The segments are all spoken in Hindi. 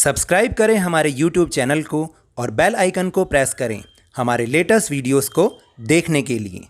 सब्सक्राइब करें हमारे YouTube चैनल को और बेल आइकन को प्रेस करें हमारे लेटेस्ट वीडियोस को देखने के लिए।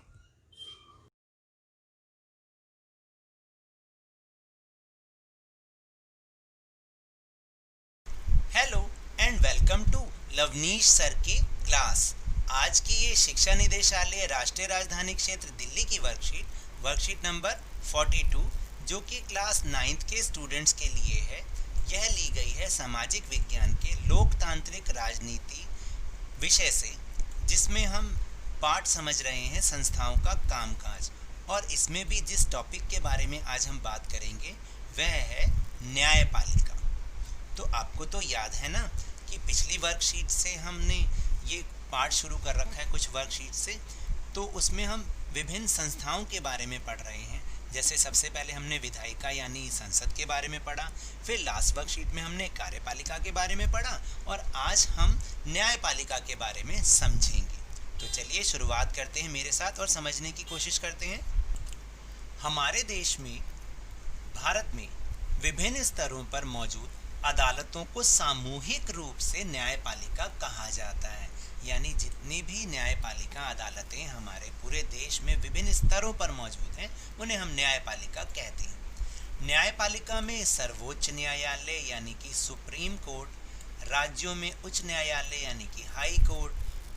Hello and welcome to Lavneesh sir की क्लास। आज की ये शिक्षा निदेशालय राष्ट्रीय राजधानी क्षेत्र दिल्ली की वर्कशीट नंबर 42 जो कि क्लास 9th के स्टूडेंट्स के लिए है। यह ली गई है सामाजिक विज्ञान के लोकतांत्रिक राजनीति विषय से, जिसमें हम पाठ समझ रहे हैं संस्थाओं का कामकाज। और इसमें भी जिस टॉपिक के बारे में आज हम बात करेंगे वह है न्यायपालिका। तो आपको तो याद है ना कि पिछली वर्कशीट से हमने ये पाठ शुरू कर रखा है कुछ वर्कशीट से। तो उसमें हम विभिन्न संस्थाओं के बारे में पढ़ रहे हैं। जैसे सबसे पहले हमने विधायिका यानी संसद के बारे में पढ़ा, फिर लास्ट वर्कशीट में हमने कार्यपालिका के बारे में पढ़ा और आज हम न्यायपालिका के बारे में समझेंगे। तो चलिए शुरुआत करते हैं मेरे साथ और समझने की कोशिश करते हैं। हमारे देश में, भारत में विभिन्न स्तरों पर मौजूद अदालतों को सामूहिक रूप से न्यायपालिका कहा जाता है। यानी जितनी भी न्यायपालिका अदालतें हमारे पूरे देश में विभिन्न स्तरों पर मौजूद हैं उन्हें हम न्यायपालिका कहते हैं। न्यायपालिका में सर्वोच्च न्यायालय यानी कि सुप्रीम कोर्ट, राज्यों में उच्च न्यायालय यानी कि हाई कोर्ट,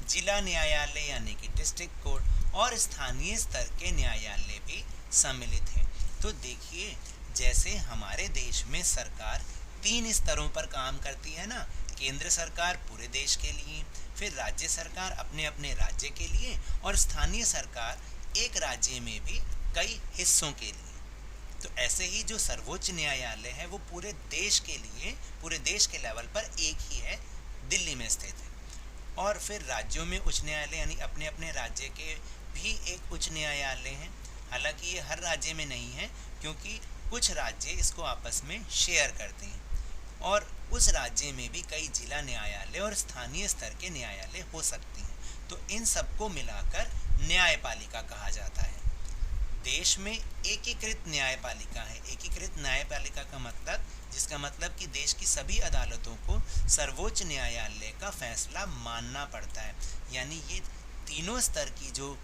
जिला न्यायालय यानी कि डिस्ट्रिक्ट कोर्ट और स्थानीय स्तर के न्यायालय भी सम्मिलित हैं। तो देखिए, जैसे हमारे देश में सरकार 3 स्तरों पर काम करती है ना, केंद्र सरकार पूरे देश के लिए, फिर राज्य सरकार अपने अपने राज्य के लिए और स्थानीय सरकार एक राज्य में भी कई हिस्सों के लिए। तो ऐसे ही जो सर्वोच्च न्यायालय है वो पूरे देश के लिए, पूरे देश के लेवल पर एक ही है, दिल्ली में स्थित है। और फिर राज्यों में उच्च न्यायालय यानी अपने अपने राज्य के भी एक उच्च न्यायालय हैं। हालांकि ये हर राज्य में नहीं है क्योंकि कुछ राज्य इसको आपस में शेयर करते हैं। और उस राज्य में भी कई जिला न्यायालय और स्थानीय स्तर के न्यायालय हो सकते हैं। तो इन सबको मिलाकर न्यायपालिका कहा जाता है। देश में एकीकृत न्यायपालिका है। एकीकृत न्यायपालिका का मतलब, जिसका मतलब कि देश की सभी अदालतों को सर्वोच्च न्यायालय का फैसला मानना पड़ता है। यानी ये तीनों स्तर की जो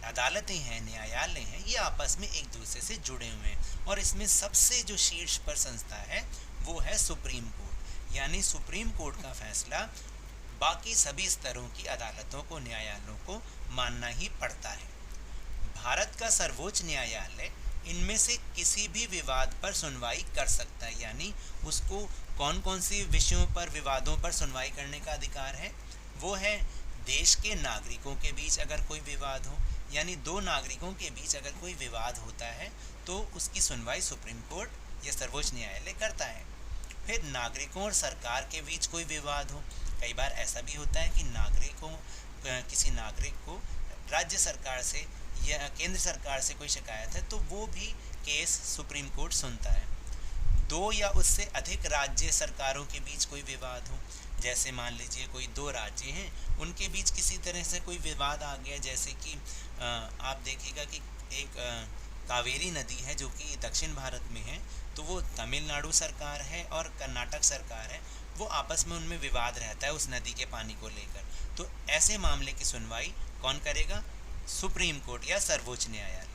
अदालतें हैं, न्यायालय हैं, ये आपस में एक दूसरे से जुड़े हुए हैं। और इसमें सबसे जो शीर्ष पर संस्था है वो है सुप्रीम कोर्ट। यानी सुप्रीम कोर्ट का फैसला बाकी सभी स्तरों की अदालतों को, न्यायालयों को मानना ही पड़ता है। भारत का सर्वोच्च न्यायालय इनमें से किसी भी विवाद पर सुनवाई कर सकता है। यानी उसको कौन कौन सी विषयों पर, विवादों पर सुनवाई करने का अधिकार है? वो है देश के नागरिकों के बीच अगर कोई विवाद हो, यानी 2 नागरिकों के बीच अगर कोई विवाद होता है तो उसकी सुनवाई सुप्रीम कोर्ट या सर्वोच्च न्यायालय करता है। फिर नागरिकों और सरकार के बीच कोई विवाद हो, कई बार ऐसा भी होता है कि किसी नागरिक को राज्य सरकार से या केंद्र सरकार से कोई शिकायत है तो वो भी केस सुप्रीम कोर्ट सुनता है। 2 या उससे अधिक राज्य सरकारों के बीच कोई विवाद हो, जैसे मान लीजिए कोई 2 राज्य हैं, उनके बीच किसी तरह से कोई विवाद आ गया, जैसे कि आप देखिएगा कि एक कावेरी नदी है जो कि दक्षिण भारत में है, तो वो तमिलनाडु सरकार है और कर्नाटक सरकार है, वो आपस में उनमें विवाद रहता है उस नदी के पानी को लेकर। तो ऐसे मामले की सुनवाई कौन करेगा? सुप्रीम कोर्ट या सर्वोच्च न्यायालय।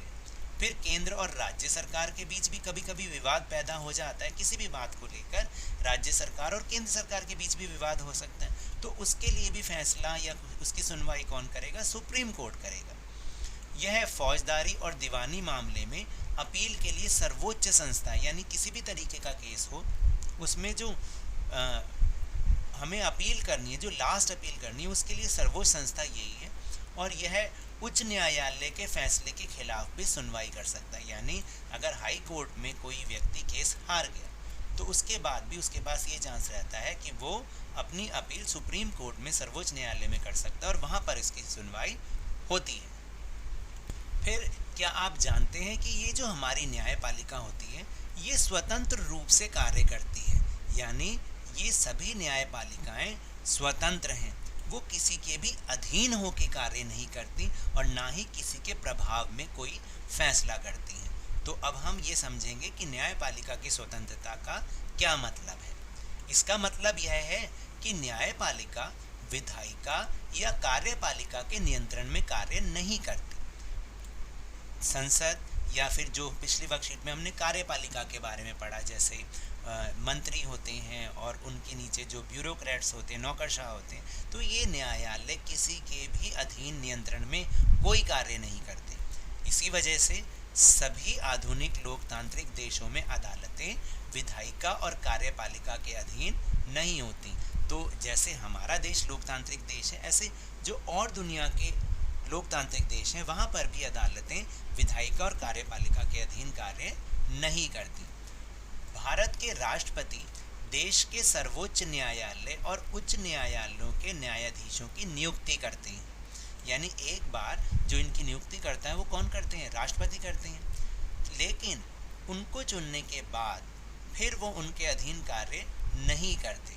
फिर केंद्र और राज्य सरकार के बीच भी कभी कभी विवाद पैदा हो जाता है, किसी भी बात को लेकर राज्य सरकार और केंद्र सरकार के बीच भी विवाद हो सकता है। तो उसके लिए भी फैसला या उसकी सुनवाई कौन करेगा? सुप्रीम कोर्ट करेगा। यह फौजदारी और दीवानी मामले में अपील के लिए सर्वोच्च संस्था, यानी किसी भी तरीके का केस हो उसमें जो हमें अपील करनी है, जो लास्ट अपील करनी है, उसके लिए सर्वोच्च संस्था यही है। और यह उच्च न्यायालय के फैसले के खिलाफ भी सुनवाई कर सकता है। यानी अगर हाई कोर्ट में कोई व्यक्ति केस हार गया तो उसके बाद भी उसके पास ये चांस रहता है कि वो अपनी अपील सुप्रीम कोर्ट में, सर्वोच्च न्यायालय में कर सकता है और वहाँ पर इसकी सुनवाई होती है। फिर क्या आप जानते हैं कि ये जो हमारी न्यायपालिका होती है ये स्वतंत्र रूप से कार्य करती है। यानी ये सभी न्यायपालिकाएं स्वतंत्र हैं, वो किसी के भी अधीन होकर कार्य नहीं करती और ना ही किसी के प्रभाव में कोई फैसला करती हैं। तो अब हम ये समझेंगे कि न्यायपालिका की स्वतंत्रता का क्या मतलब है। इसका मतलब यह है कि न्यायपालिका विधायिका या कार्यपालिका के नियंत्रण में कार्य नहीं करती। संसद या फिर जो पिछली वर्कशीट में हमने कार्यपालिका के बारे में पढ़ा, जैसे मंत्री होते हैं और उनके नीचे जो ब्यूरोक्रेट्स होते हैं, नौकरशाह होते हैं, तो ये न्यायालय किसी के भी अधीन नियंत्रण में कोई कार्य नहीं करते। इसी वजह से सभी आधुनिक लोकतांत्रिक देशों में अदालतें विधायिका और कार्यपालिका के अधीन नहीं होती। तो जैसे हमारा देश लोकतांत्रिक देश है, ऐसे जो और दुनिया के लोकतांत्रिक देश हैं वहाँ पर भी अदालतें विधायिका और कार्यपालिका के अधीन कार्य नहीं करती। भारत के राष्ट्रपति देश के सर्वोच्च न्यायालय और उच्च न्यायालयों के न्यायाधीशों की नियुक्ति करते हैं। यानी एक बार जो इनकी नियुक्ति करता है वो कौन करते हैं? राष्ट्रपति करते हैं। लेकिन उनको चुनने के बाद फिर वो उनके अधीन कार्य नहीं करते।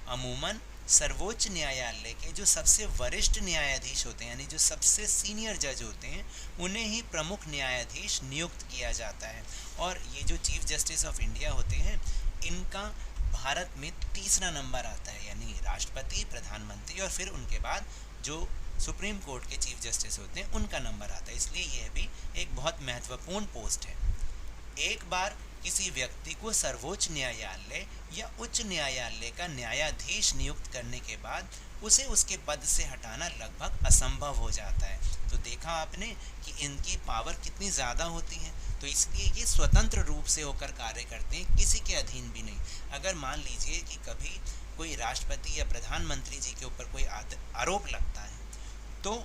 अमूमन सर्वोच्च न्यायालय के जो सबसे वरिष्ठ न्यायाधीश होते हैं, यानी जो सबसे सीनियर जज होते हैं, उन्हें ही प्रमुख न्यायाधीश नियुक्त किया जाता है। और ये जो चीफ जस्टिस ऑफ इंडिया होते हैं, इनका भारत में तीसरा नंबर आता है, यानी राष्ट्रपति, प्रधानमंत्री और फिर उनके बाद जो सुप्रीम कोर्ट के चीफ जस्टिस होते हैं उनका नंबर आता है। इसलिए यह भी एक बहुत महत्वपूर्ण पोस्ट है। एक बार किसी व्यक्ति को सर्वोच्च न्यायालय या उच्च न्यायालय का न्यायाधीश नियुक्त करने के बाद उसे उसके पद से हटाना लगभग असंभव हो जाता है। तो देखा आपने कि इनकी पावर कितनी ज़्यादा होती है। तो इसलिए ये स्वतंत्र रूप से होकर कार्य करते हैं, किसी के अधीन भी नहीं। अगर मान लीजिए कि कभी कोई राष्ट्रपति या प्रधानमंत्री जी के ऊपर कोई आरोप लगता है, तो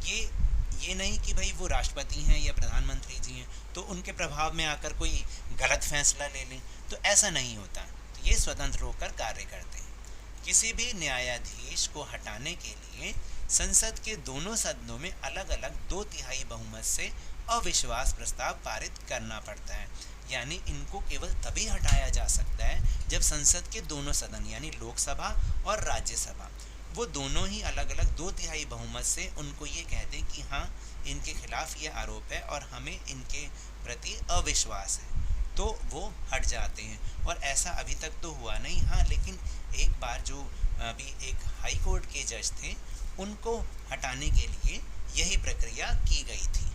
ये नहीं कि भाई वो राष्ट्रपति हैं या प्रधानमंत्री जी हैं तो उनके प्रभाव में आकर कोई गलत फैसला ले लें, तो ऐसा नहीं होता। तो ये स्वतंत्र होकर कार्य करते हैं। किसी भी न्यायाधीश को हटाने के लिए संसद के दोनों सदनों में अलग अलग 2/3 बहुमत से अविश्वास प्रस्ताव पारित करना पड़ता है। यानी इनको केवल तभी हटाया जा सकता है जब संसद के दोनों सदन यानी लोकसभा और राज्यसभा वो दोनों ही अलग अलग 2/3 बहुमत से उनको ये कह दें कि हाँ, इनके खिलाफ ये आरोप है और हमें इनके प्रति अविश्वास है, तो वो हट जाते हैं। और ऐसा अभी तक तो हुआ नहीं, हाँ, लेकिन एक बार जो अभी एक हाई कोर्ट के जज थे उनको हटाने के लिए यही प्रक्रिया की गई थी।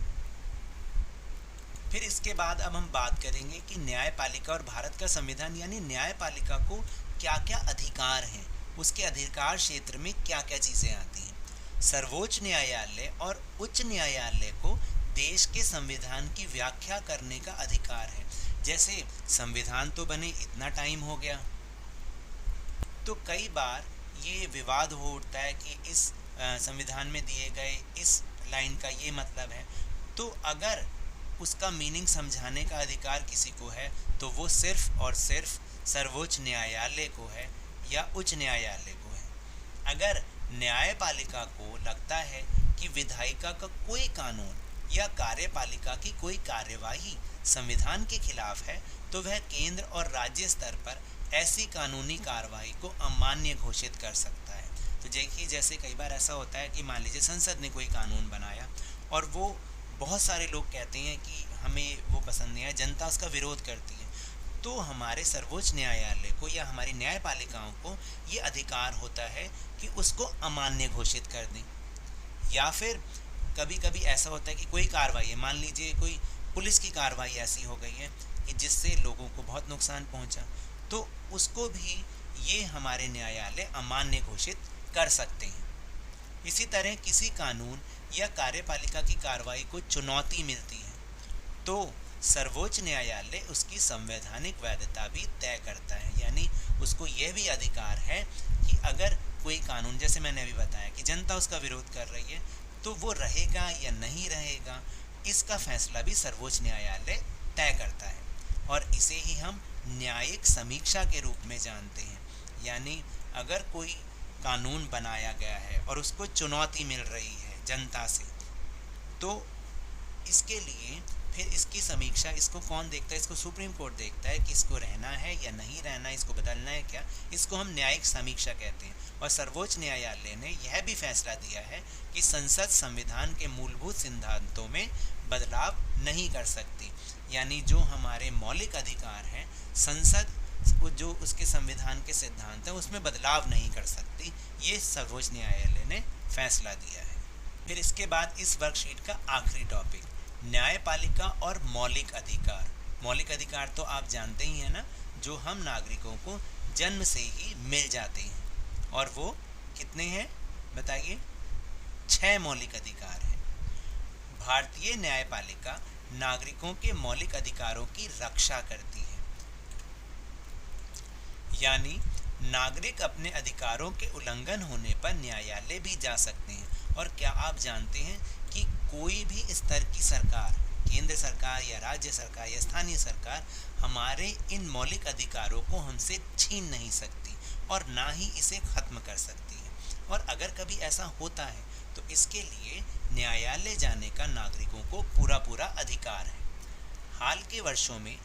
फिर इसके बाद अब हम बात करेंगे कि न्यायपालिका और भारत का संविधान यानी न्यायपालिका को क्या क्या अधिकार हैं, उसके अधिकार क्षेत्र में क्या क्या चीज़ें आती हैं। सर्वोच्च न्यायालय और उच्च न्यायालय को देश के संविधान की व्याख्या करने का अधिकार है। जैसे संविधान तो बने इतना टाइम हो गया, तो कई बार ये विवाद हो उठता है कि इस संविधान में दिए गए इस लाइन का ये मतलब है। तो अगर उसका मीनिंग समझाने का अधिकार किसी को है तो वो सिर्फ और सिर्फ सर्वोच्च न्यायालय को है या उच्च न्यायालय को है। अगर न्यायपालिका को लगता है कि विधायिका का कोई कानून या कार्यपालिका की कोई कार्यवाही संविधान के खिलाफ है तो वह केंद्र और राज्य स्तर पर ऐसी कानूनी कार्रवाई को अमान्य घोषित कर सकता है। तो देखिए, जैसे कई बार ऐसा होता है कि मान लीजिए संसद ने कोई कानून बनाया और वो बहुत सारे लोग कहते हैं कि हमें वो पसंद नहीं है, जनता उसका विरोध करती है, तो हमारे सर्वोच्च न्यायालय को या हमारी न्यायपालिकाओं को ये अधिकार होता है कि उसको अमान्य घोषित कर दें। या फिर कभी कभी ऐसा होता है कि कोई कार्रवाई है, मान लीजिए कोई पुलिस की कार्रवाई ऐसी हो गई है कि जिससे लोगों को बहुत नुकसान पहुंचा, तो उसको भी ये हमारे न्यायालय अमान्य घोषित कर सकते हैं। इसी तरह किसी कानून या कार्यपालिका की कार्रवाई को चुनौती मिलती है तो सर्वोच्च न्यायालय उसकी संवैधानिक वैधता भी तय करता है। यानी उसको यह भी अधिकार है कि अगर कोई कानून, जैसे मैंने अभी बताया कि जनता उसका विरोध कर रही है, तो वो रहेगा या नहीं रहेगा, इसका फैसला भी सर्वोच्च न्यायालय तय करता है। और इसे ही हम न्यायिक समीक्षा के रूप में जानते हैं। यानी अगर कोई कानून बनाया गया है और उसको चुनौती मिल रही है जनता से, तो इसके लिए फिर इसकी समीक्षा इसको कौन देखता है? इसको सुप्रीम कोर्ट देखता है कि इसको रहना है या नहीं रहना, इसको बदलना है क्या। इसको हम न्यायिक समीक्षा कहते हैं। और सर्वोच्च न्यायालय ने यह भी फैसला दिया है कि संसद संविधान के मूलभूत सिद्धांतों में बदलाव नहीं कर सकती। यानी जो हमारे मौलिक अधिकार हैं, संसद जो उसके संविधान के सिद्धांत हैं उसमें बदलाव नहीं कर सकती। ये सर्वोच्च न्यायालय ने फैसला दिया है। फिर इसके बाद इस वर्कशीट का आखिरी टॉपिक, न्यायपालिका और मौलिक अधिकार। मौलिक अधिकार तो आप जानते ही हैं ना, जो हम नागरिकों को जन्म से ही मिल जाते हैं। और वो कितने हैं बताइए? 6 मौलिक अधिकार हैं। भारतीय न्यायपालिका नागरिकों के मौलिक अधिकारों की रक्षा करती है, यानी नागरिक अपने अधिकारों के उल्लंघन होने पर न्यायालय भी जा सकते हैं। और क्या आप जानते हैं कि कोई भी स्तर की सरकार, केंद्र सरकार या राज्य सरकार या स्थानीय सरकार, हमारे इन मौलिक अधिकारों को हमसे छीन नहीं सकती और ना ही इसे खत्म कर सकती है। और अगर कभी ऐसा होता है तो इसके लिए न्यायालय जाने का नागरिकों को पूरा पूरा अधिकार है। हाल के वर्षों में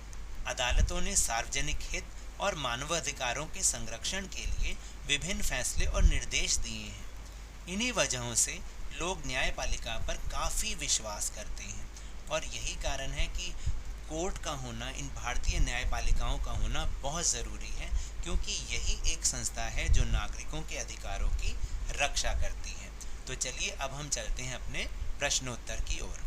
अदालतों ने सार्वजनिक हित और मानवाधिकारों के संरक्षण के लिए विभिन्न फैसले और निर्देश दिए हैं। इन्हीं वजहों से लोग न्यायपालिका पर काफ़ी विश्वास करते हैं और यही कारण है कि कोर्ट का होना, इन भारतीय न्यायपालिकाओं का होना बहुत ज़रूरी है, क्योंकि यही एक संस्था है जो नागरिकों के अधिकारों की रक्षा करती है। तो चलिए अब हम चलते हैं अपने प्रश्नोत्तर की ओर।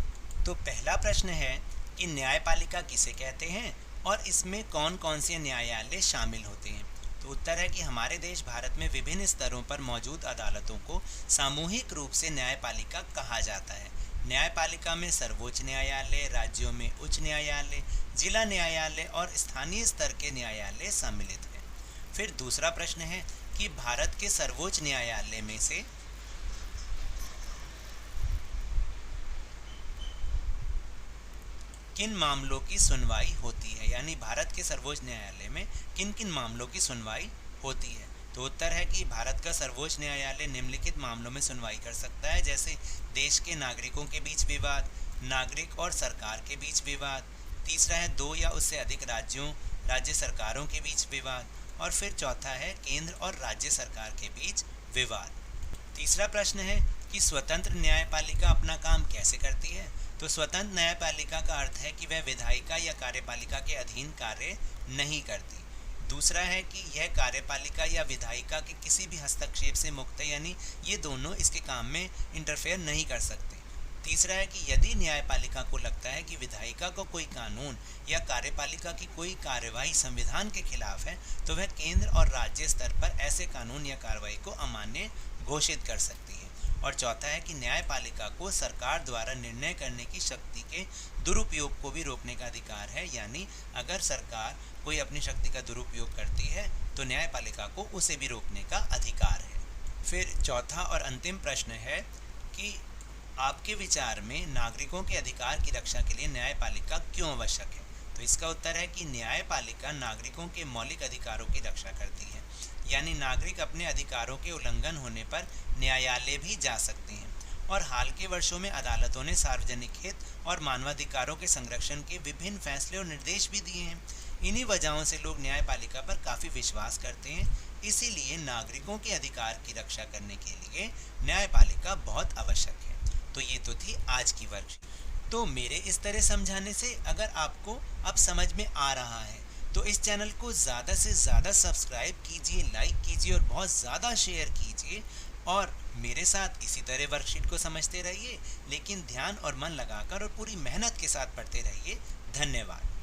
तो पहला प्रश्न है कि न्यायपालिका किसे कहते हैं और इसमें कौन कौन से न्यायालय शामिल होते हैं। तो उत्तर है कि हमारे देश भारत में विभिन्न स्तरों पर मौजूद अदालतों को सामूहिक रूप से न्यायपालिका कहा जाता है। न्यायपालिका में सर्वोच्च न्यायालय, राज्यों में उच्च न्यायालय, जिला न्यायालय और स्थानीय स्तर के न्यायालय सम्मिलित हैं। फिर दूसरा प्रश्न है कि भारत के सर्वोच्च न्यायालय में से किन मामलों की सुनवाई होती है, यानी भारत के सर्वोच्च न्यायालय में किन किन मामलों की सुनवाई होती है। तो उत्तर है कि भारत का सर्वोच्च न्यायालय निम्नलिखित मामलों में सुनवाई कर सकता है, जैसे देश के नागरिकों के बीच विवाद, नागरिक और सरकार के बीच विवाद, तीसरा है 2 या उससे अधिक राज्यों, राज्य सरकारों के बीच विवाद, और फिर चौथा है केंद्र और राज्य सरकार के बीच विवाद। तीसरा प्रश्न है कि स्वतंत्र न्यायपालिका अपना काम कैसे करती है। तो स्वतंत्र न्यायपालिका का अर्थ है कि वह विधायिका या कार्यपालिका के अधीन कार्य नहीं करती। दूसरा है कि यह कार्यपालिका या विधायिका के किसी भी हस्तक्षेप से मुक्त है, यानी ये दोनों इसके काम में इंटरफेयर नहीं कर सकते। तीसरा है कि यदि न्यायपालिका को लगता है कि विधायिका को कोई कानून या कार्यपालिका की कोई कार्यवाही संविधान के खिलाफ है, तो वह केंद्र और राज्य स्तर पर ऐसे कानून या कार्रवाई को अमान्य घोषित कर सकती है। और चौथा है कि न्यायपालिका को सरकार द्वारा निर्णय करने की शक्ति के दुरुपयोग को भी रोकने का अधिकार है, यानी अगर सरकार कोई अपनी शक्ति का दुरुपयोग करती है तो न्यायपालिका को उसे भी रोकने का अधिकार है। फिर चौथा और अंतिम प्रश्न है कि आपके विचार में नागरिकों के अधिकार की रक्षा के लिए न्यायपालिका क्यों आवश्यक है। तो इसका उत्तर है कि न्यायपालिका नागरिकों के मौलिक अधिकारों की रक्षा करती है, यानी नागरिक अपने अधिकारों के उल्लंघन होने पर न्यायालय भी जा सकते हैं। और हाल के वर्षों में अदालतों ने सार्वजनिक हित और मानवाधिकारों के संरक्षण के विभिन्न फैसले और निर्देश भी दिए हैं। इन्हीं वजहों से लोग न्यायपालिका पर काफ़ी विश्वास करते हैं, इसीलिए नागरिकों के अधिकार की रक्षा करने के लिए न्यायपालिका बहुत आवश्यक है। तो ये तो थी आज की वर्कशीट। तो मेरे इस तरह समझाने से अगर आपको अब समझ में आ रहा है तो इस चैनल को ज़्यादा से ज़्यादा सब्सक्राइब कीजिए, लाइक कीजिए और बहुत ज़्यादा शेयर कीजिए। और मेरे साथ इसी तरह वर्कशीट को समझते रहिए, लेकिन ध्यान और मन लगाकर और पूरी मेहनत के साथ पढ़ते रहिए। धन्यवाद।